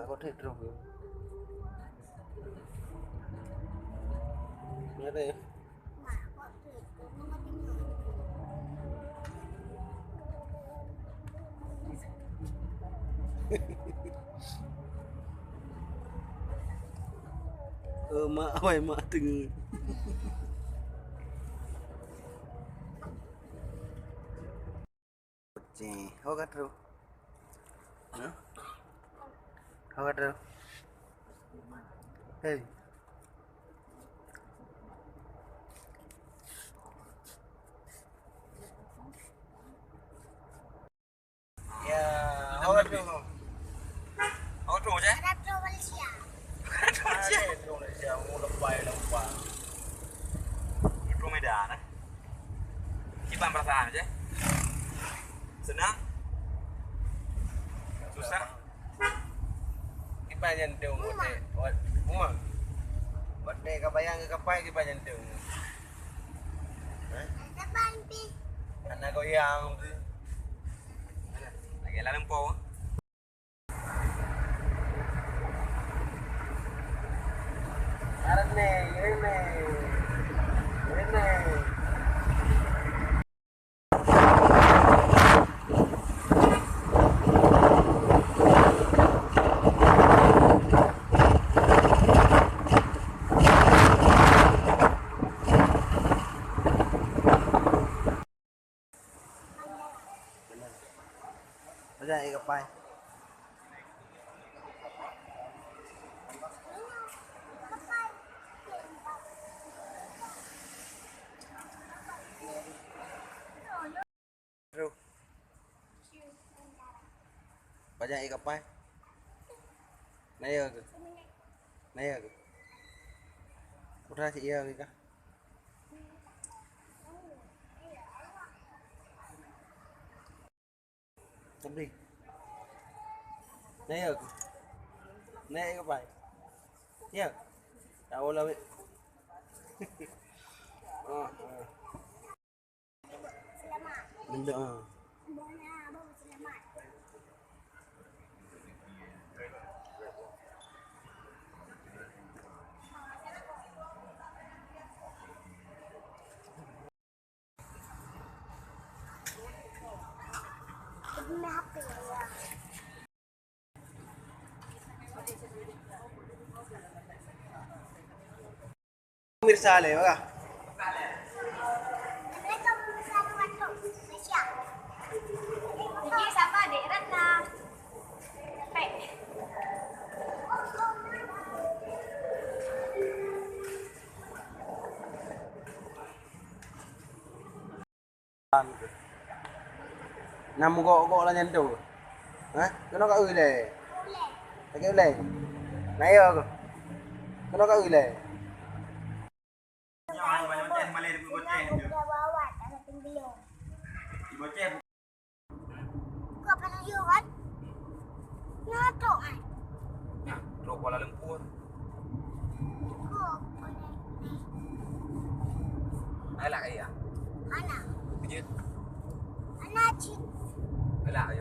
có thể trồng được. Nhớ đây. Mak oi mak tengah. Hoga terus. Hoga terus. Hey. Ya, hoga terus. Hoga terus je. Hoga terus Malaysia. Malaysia. Malaysia mau lebay. Itu Medan. Gimana perasaan aja? Senang? Susah? Kita nyentuh mute. Umang. Bade kabayang kapai kita nyentuh. Kapan pi? Anak goyang tu. Lagi lalang po. Arne, ini. Bây giờ gặp bay. Bây giờ gặp bay. Này rồi. Này rồi. Một ra chị yêu đi cả. Chấm đi. Này rồi. Này các bạn. Nhá. Đâu lâu vậy. Mình được. Pemirsa le, baka. Ini siapa Dek Ratna? Pek. Nằm gõ là nhân chủ. Hả? Nó có ư lề. Cái kêu lề. Nãy giờ. Nó có ư lề. Kuala Lumpur. Ai lại à? Anak. Cái gì? Anak cik. Ai lại